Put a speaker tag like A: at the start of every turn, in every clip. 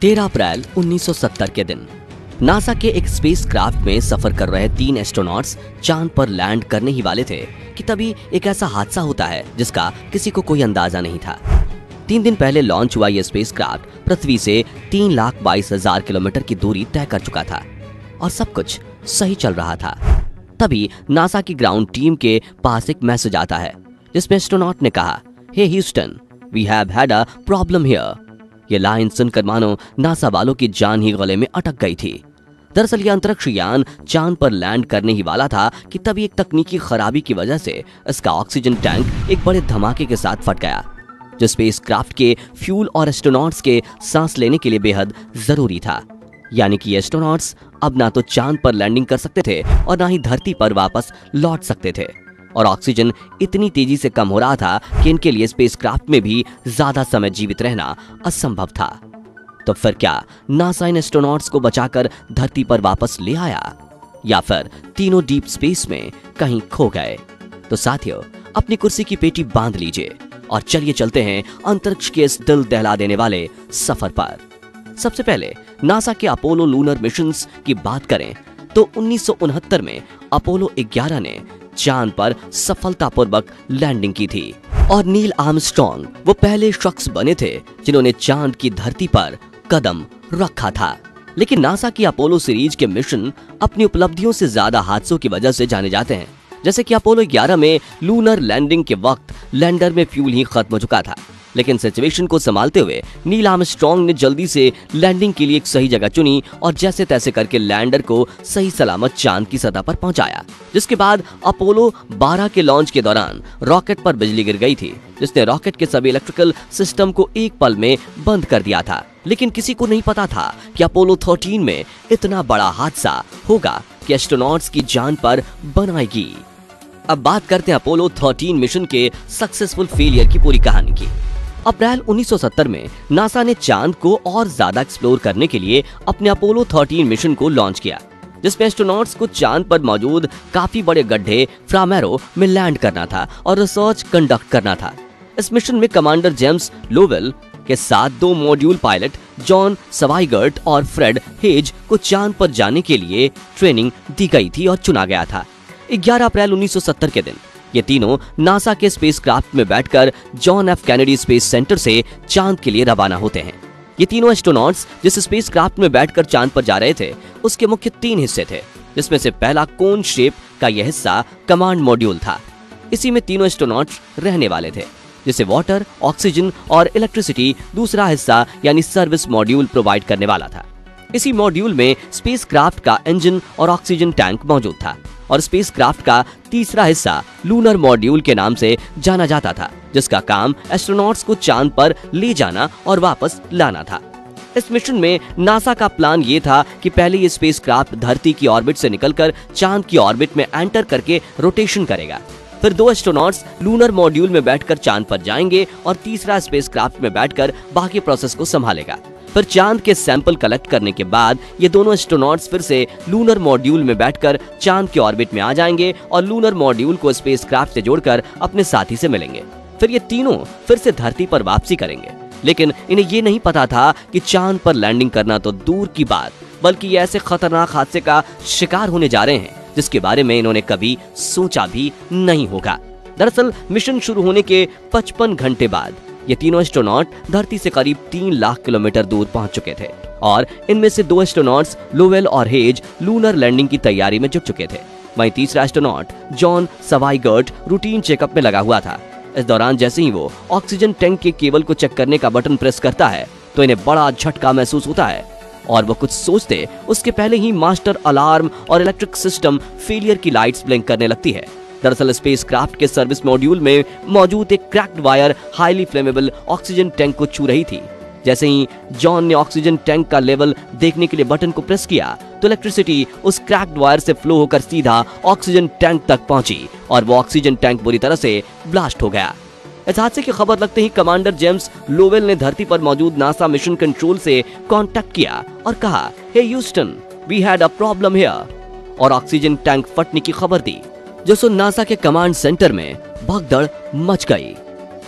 A: 13 अप्रैल 1970 के दिन नासा के एक स्पेसक्राफ्ट में सफर कर रहे 3 एस्ट्रोनॉट्स चांद पर लैंड करने ही वाले थे कि तभी एक ऐसा हादसा होता है जिसका किसी को कोई अंदाजा नहीं था। 3 दिन पहले लॉन्च हुआ यह स्पेसक्राफ्ट पृथ्वी से 3,22,000 किलोमीटर की दूरी तय कर चुका था और सब कुछ सही चल रहा था। तभी नासा की ग्राउंड टीम के पास एक मैसेज आता है जिसमें एस्ट्रोनॉट ने कहा, hey Houston, we have had a problem here. ये लाइन सुनकर मानो नासा वालों की जान ही गले में अटक गई थी। दरअसल यह अंतरिक्ष यान चांद पर लैंड करने ही वाला था कि तभी एक तकनीकी खराबी की वजह से इसका ऑक्सीजन टैंक एक बड़े धमाके के साथ फट गया, जो स्पेसक्राफ्ट के फ्यूल और एस्ट्रोनॉट्स के सांस लेने के लिए बेहद जरूरी था। यानी कि एस्ट्रोनॉट्स अब ना तो चांद पर लैंडिंग कर सकते थे और ना ही धरती पर वापस लौट सकते थे, और ऑक्सीजन इतनी तेजी से कम हो रहा था कि इनके लिए स्पेसक्राफ्ट में भी ज्यादा समय जीवित रहना असंभव था। तो फिर क्या नासा इन एस्ट्रोनॉट्स को बचाकर धरती पर वापस ले आया, या फिर तीनों डीप स्पेस में कहीं खो गए? तो साथियों, अपनी कुर्सी की पेटी बांध लीजिए और चलिए चलते हैं अंतरिक्ष के इस दिल दहला देने वाले सफर पर। सबसे पहले नासा के अपोलो लूनर मिशंस की बात करें तो 1969 में अपोलो 11 ने चांद पर सफलतापूर्वक लैंडिंग की थी और नील आर्मस्ट्रॉन्ग वो पहले शख्स बने थे जिन्होंने चांद की धरती पर कदम रखा था। लेकिन नासा की अपोलो सीरीज के मिशन अपनी उपलब्धियों से ज्यादा हादसों की वजह से जाने जाते हैं। जैसे कि अपोलो 11 में लूनर लैंडिंग के वक्त लैंडर में फ्यूल ही खत्म हो चुका था, लेकिन सिचुएशन को संभालते हुए नील आर्मस्ट्रॉन्ग ने जल्दी से लैंडिंग के लिए एक सही जगह चुनी और जैसे तैसे करके लैंडर को सही सलामत चांद की सतह पर पहुंचाया। जिसके बाद अपोलो 12 के लॉन्च के दौरान रॉकेट पर बिजली गिर गई थी, जिसने रॉकेट के सभी इलेक्ट्रिकल सिस्टम को एक पल में बंद कर दिया था। लेकिन किसी को नहीं पता था कि अपोलो 13 में इतना बड़ा हादसा होगा कि एस्ट्रोनॉट्स की जान पर बन आएगी। अब बात करते हैं अपोलो 13 मिशन के सक्सेसफुल फेलियर की पूरी कहानी की। अप्रैल 1970 में नासा ने चांद को और ज्यादा एक्सप्लोर करने के लिए अपने अपोलो 13 मिशन को लॉन्च किया, जिसमें एस्ट्रोनॉट्स को चांद पर मौजूद काफी बड़े गड्ढे फ्रामेरो में लैंड करना था और रिसर्च कंडक्ट करना था। इस मिशन में कमांडर जेम्स लोवेल के साथ 2 मॉड्यूल पायलट जॉन सवाइगर्ट और फ्रेड हेज को चांद पर जाने के लिए ट्रेनिंग दी गई थी और चुना गया था। 11 अप्रैल 1970 के दिन ये तीनों नासा के स्पेसक्राफ्ट में बैठकर John F Kennedy space centre से चांद के लिए रवाना होते हैं। ये तीनों एस्ट्रोनॉट्स जिस स्पेसक्राफ्ट में बैठकर चांद पर जा रहे थे उसके मुख्य 3 हिस्से थे, जिसमें से पहला कोन शेप का यह हिस्सा कमांड मॉड्यूल था। इसी में तीनों एस्ट्रोनॉट्स रहने वाले थे, जिसे वाटर, ऑक्सीजन और इलेक्ट्रिसिटी दूसरा हिस्सा यानी सर्विस मॉड्यूल प्रोवाइड करने वाला था। इसी मॉड्यूल में स्पेसक्राफ्ट का इंजन और ऑक्सीजन टैंक मौजूद था और स्पेसक्राफ्ट का तीसरा हिस्सा लूनर मॉड्यूल के नाम से जाना जाता था, जिसका काम एस्ट्रोनॉट्स को चांद पर ले जाना और वापस लाना था। इस मिशन में नासा का प्लान ये था कि पहले ये स्पेसक्राफ्ट धरती की ऑर्बिट से निकलकर चांद की ऑर्बिट में एंटर करके रोटेशन करेगा। फिर 2 एस्ट्रोनॉट्स लूनर मॉड्यूल में बैठकर चांद पर जाएंगे और तीसरा स्पेसक्राफ्ट में बैठकर बाकी प्रोसेस को संभालेगा। फिर चांद के सैंपल कलेक्ट करने के बाद ये दोनों एस्ट्रोनॉट्स फिर से लूनर मॉड्यूल में बैठकर चांद के ऑर्बिट में आ जाएंगे और लूनर मॉड्यूल को स्पेसक्राफ्ट से जोड़कर अपने साथी से मिलेंगे। फिर ये तीनों फिर से धरती पर वापसी करेंगे, लेकिन इन्हें ये नहीं पता था कि चांद पर लैंडिंग करना तो दूर की बात, बल्कि ये ऐसे खतरनाक हादसे का शिकार होने जा रहे हैं जिसके बारे में इन्होंने कभी सोचा भी नहीं होगा। दरअसल मिशन शुरू होने के 55 घंटे बाद ये तीनों एस्ट्रोनॉट धरती से करीब 3 लाख किलोमीटर दूर पहुंच चुके थे और इनमें से 2 एस्ट्रोनॉट्स लोवेल और हेज लूनर लैंडिंग की तैयारी में जुट चुके थे। वहीं तीसरा एस्ट्रोनॉट जॉन सवाइगर्ट रूटीन चेकअप में लगा हुआ था। इस दौरान जैसे ही वो ऑक्सीजन टैंक के केबल को चेक करने का बटन प्रेस करता है तो इन्हें बड़ा झटका महसूस होता है और वो कुछ सोचते उसके पहले ही मास्टर अलार्म और इलेक्ट्रिक सिस्टम फेलियर की लाइट्स ब्लिंक करने लगती है। दरअसल स्पेसक्राफ्ट के सर्विस मॉड्यूल में मौजूद एक cracked wire highly flammable oxygen tank को छू रही थी। जैसे ही जॉन ने ऑक्सीजन टैंक का लेवल देखने के लिए बटन को प्रेस किया तो इलेक्ट्रिसिटी उस क्रैक्ड वायर से फ्लो होकर सीधा ऑक्सीजन टैंक तक पहुंची और वो ऑक्सीजन टैंक बुरी तरह से ब्लास्ट हो गया। इस हादसे की खबर लगते ही कमांडर जेम्स लोवेल ने धरती पर मौजूद नासा मिशन कंट्रोल से कांटेक्ट किया और कहा, hey Houston, we had a problem here, और ऑक्सीजन टैंक फटने की खबर दी, जो सुन नासा के कमांड सेंटर में भगदड़ मच गई,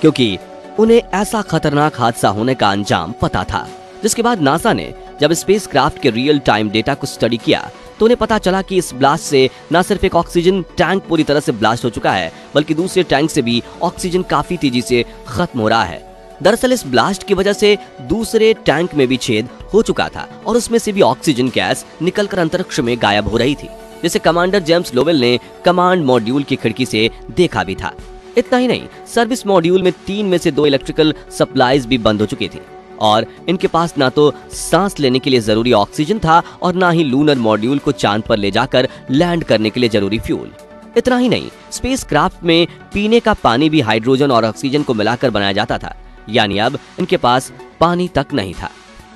A: क्योंकि उन्हें ऐसा खतरनाक हादसा होने का अंजाम पता था। जिसके बाद नासा ने जब स्पेसक्राफ्ट के रियल टाइम डेटा को स्टडी किया तो उन्हें पता चला कि इस ब्लास्ट से न सिर्फ एक ऑक्सीजन टैंक पूरी तरह से ब्लास्ट हो चुका है, बल्कि दूसरे टैंक से भी ऑक्सीजन काफी तेजी से खत्म हो रहा है। दरअसल इस ब्लास्ट की वजह से दूसरे टैंक में भी छेद हो चुका था और उसमें से भी ऑक्सीजन गैस निकलकर अंतरिक्ष में गायब हो रही थी, जिसे कमांडर जेम्स लोवेल ने कमांड मॉड्यूल की खिड़की से देखा भी था। इतना ही नहीं, सर्विस मॉड्यूल में 3 में से 2 इलेक्ट्रिकल सप्लाईज भी बंद हो चुकी थी और इनके पास ना तो सांस लेने के लिए जरूरी ऑक्सीजन था और ना ही लूनर मॉड्यूल को चांद पर ले जाकर लैंड करने के लिए जरूरी फ्यूल। इतना ही नहीं, स्पेसक्राफ्ट में पीने का पानी भी हाइड्रोजन और ऑक्सीजन को मिलाकर बनाया जाता था, यानी अब इनके पास पानी तक नहीं था।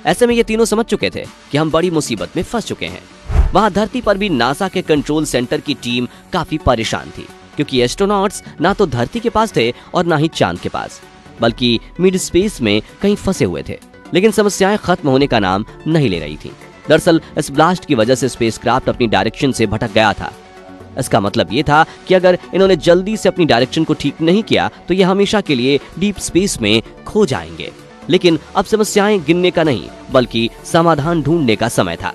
A: ऐसे में ये तीनों समझ चुके थे कि हम बड़ी मुसीबत में फंस चुके हैं। वहां धरती पर भी नासा के कंट्रोल सेंटर की टीम काफी परेशान थी, क्योंकि एस्ट्रोनॉट्स ना तो धरती के पास थे और ना ही चांद के पास, बल्कि मिड स्पेस में कहीं फंसे हुए थे। लेकिन समस्याएं खत्म होने का नाम नहीं ले रही थी। दरअसल इस ब्लास्ट की वजह से स्पेसक्राफ्ट अपनी डायरेक्शन से भटक गया था। इसका मतलब ये था कि अगर इन्होंने जल्दी से अपनी डायरेक्शन को ठीक नहीं किया तो ये हमेशा के लिए डीप स्पेस में खो जाएंगे। लेकिन अब समस्याएं गिनने का नहीं, बल्कि समाधान ढूंढने का समय था।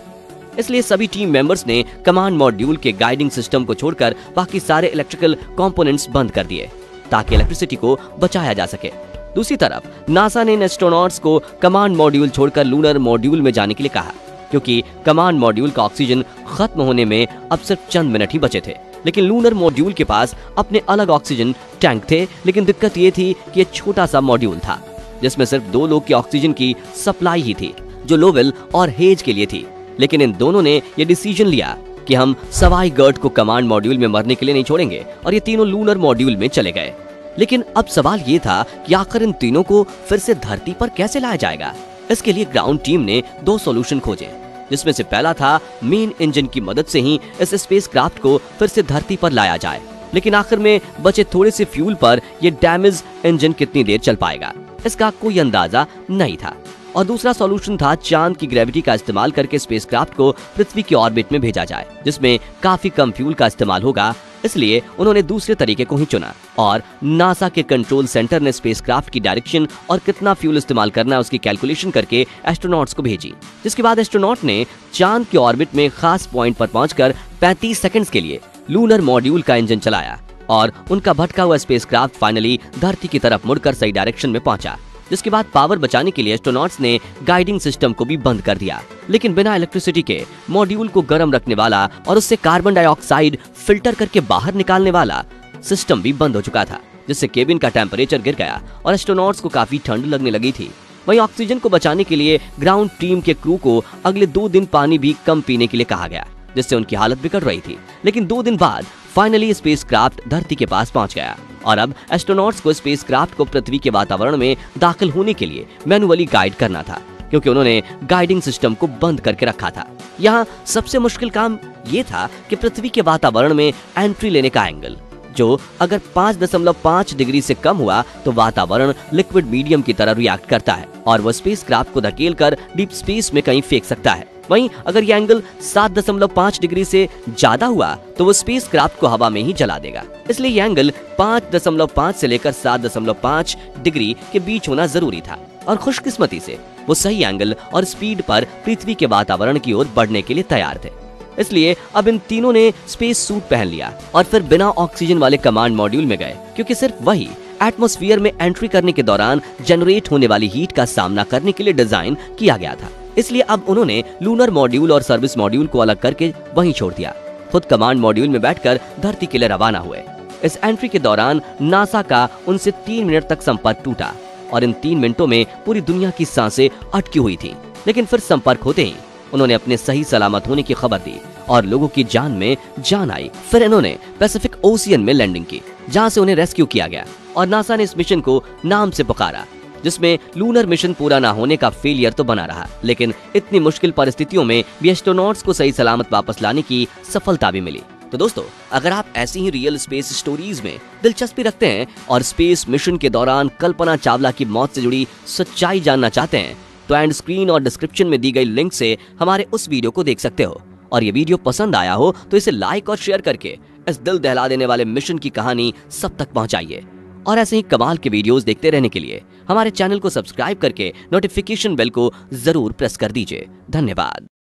A: इसलिए सभी टीम मेंबर्स ने कमांड मॉड्यूल के गाइडिंग सिस्टम को छोड़कर बाकी सारे इलेक्ट्रिकल कंपोनेंट्स बंद कर दिए ताकि इलेक्ट्रिसिटी को बचाया जा सके। दूसरी तरफ नासा ने एस्ट्रोनॉट्स को कमांड मॉड्यूल छोड़कर लूनर मॉड्यूल में जाने के लिए कहा, क्योंकि कमांड मॉड्यूल का ऑक्सीजन खत्म होने में अब सिर्फ चंद मिनट ही बचे थे। लेकिन लूनर मॉड्यूल के पास अपने अलग ऑक्सीजन टैंक थे। लेकिन दिक्कत ये थी कि ये छोटा सा मॉड्यूल था जिसमें सिर्फ 2 लोग की ऑक्सीजन की सप्लाई ही थी, जो लोवेल और हेज के लिए थी। लेकिन इन दोनों ने ये डिसीजन लिया कि हम सवाई गर्ड को कमांड मॉड्यूल में मरने के लिए नहीं छोड़ेंगे और ये तीनों लूनर मॉड्यूल में चले गए। लेकिन अब सवाल ये था कि आखिर इन तीनों को फिर से धरती पर कैसे लाया जाएगा। इसके लिए ग्राउंड टीम ने 2 सॉल्यूशन खोजे, जिसमें से पहला था मेन इंजन की मदद से ही इस स्पेसक्राफ्ट को फिर से धरती पर लाया जाए। लेकिन आखिर में बचे थोड़े से फ्यूल पर यह डैमेज इंजन कितनी देर चल पाएगा, इसका कोई अंदाजा नहीं था। और दूसरा सॉल्यूशन था चांद की ग्रेविटी का इस्तेमाल करके स्पेसक्राफ्ट को पृथ्वी की ऑर्बिट में भेजा जाए, जिसमें काफी कम फ्यूल का इस्तेमाल होगा। इसलिए उन्होंने दूसरे तरीके को ही चुना और नासा के कंट्रोल सेंटर ने स्पेसक्राफ्ट की डायरेक्शन और कितना फ्यूल इस्तेमाल करना है उसकी कैलकुलेशन करके एस्ट्रोनॉट्स को भेजी। जिसके बाद एस्ट्रोनॉट ने चांद की ऑर्बिट में खास पॉइंट पर पहुंचकर 35 सेकंड्स के लिए लूनर मॉड्यूल का इंजन चलाया और उनका भटका हुआ स्पेसक्राफ्ट फाइनली धरती की तरफ मुड़कर सही डायरेक्शन में पहुंचा। जिसके बाद पावर बचाने के लिए एस्ट्रोनॉट्स ने गाइडिंग सिस्टम को भी बंद कर दिया। लेकिन बिना इलेक्ट्रिसिटी के मॉड्यूल को गर्म रखने वाला और उससे कार्बन डाइऑक्साइड फिल्टर करके बाहर निकालने वाला सिस्टम भी बंद हो चुका था, जिससे केबिन का टेम्परेचर गिर गया और एस्ट्रोनॉट्स को काफी ठंड लगने लगी थी। वहीं ऑक्सीजन को बचाने के लिए ग्राउंड टीम के क्रू को अगले 2 दिन पानी भी कम पीने के लिए कहा गया, जिससे उनकी हालत बिगड़ रही थी। लेकिन 2 दिन बाद फाइनली स्पेसक्राफ्ट धरती के पास पहुंच गया और अब एस्ट्रोनॉट्स को स्पेसक्राफ्ट को पृथ्वी के वातावरण में दाखिल होने के लिए मैनुअली गाइड करना था, क्योंकि उन्होंने गाइडिंग सिस्टम को बंद करके रखा था। यहाँ सबसे मुश्किल काम ये था कि पृथ्वी के वातावरण में एंट्री लेने का एंगल, जो अगर 5.5 डिग्री से कम हुआ तो वातावरण लिक्विड मीडियम की तरह रिएक्ट करता है और वह स्पेसक्राफ्ट को धकेल कर डीप स्पेस में कहीं फेंक सकता है। वहीं अगर यह एंगल 7.5 डिग्री से ज्यादा हुआ तो वो स्पेसक्राफ्ट को हवा में ही जला देगा। इसलिए यह एंगल 5.5 से लेकर 7.5 डिग्री के बीच होना जरूरी था और खुशकिस्मती से वो सही एंगल और स्पीड पर पृथ्वी के वातावरण की ओर बढ़ने के लिए तैयार थे। इसलिए अब इन तीनों ने स्पेस सूट पहन लिया और फिर बिना ऑक्सीजन वाले कमांड मॉड्यूल में गए, क्योंकि सिर्फ वही एटमॉस्फेयर में एंट्री करने के दौरान जनरेट होने वाली हीट का सामना करने के लिए डिजाइन किया गया था। इसलिए अब उन्होंने लूनर मॉड्यूल और सर्विस मॉड्यूल को अलग करके वहीं छोड़ दिया। खुद कमांड मॉड्यूल में बैठकर धरती के लिए रवाना हुए। इस एंट्री के दौरान नासा का उनसे 3 मिनट तक संपर्क टूटा और इन 3 मिनटों में पूरी दुनिया की सांसें अटकी हुई थी। लेकिन फिर संपर्क होते ही उन्होंने अपने सही सलामत होने की खबर दी और लोगों की जान में जान आई। फिर इन्होंने पैसिफिक ओशियन में लैंडिंग की, जहां से उन्हें रेस्क्यू किया गया और नासा ने इस मिशन को नाम से पुकारा, जिसमें लूनर मिशन पूरा ना होने का फेलियर तो बना रहा, लेकिन इतनी मुश्किल परिस्थितियों में भी एस्ट्रोनॉट्स को सही सलामत वापस लाने की सफलता भी मिली। तो दोस्तों, अगर आप ऐसी ही रियल स्पेस स्टोरीज में दिलचस्पी रखते हैं और स्पेस मिशन के दौरान कल्पना चावला की मौत से जुड़ी सच्चाई जानना चाहते हैं, तो एंड स्क्रीन और डिस्क्रिप्शन में दी गई लिंक से हमारे उस वीडियो को देख सकते हो। और ये वीडियो पसंद आया हो तो इसे लाइक और शेयर करके इस दिल दहला देने वाले मिशन की कहानी सब तक पहुंचाइए। और ऐसे ही कमाल के वीडियोस देखते रहने के लिए हमारे चैनल को सब्सक्राइब करके नोटिफिकेशन बेल को जरूर प्रेस कर दीजिए। धन्यवाद।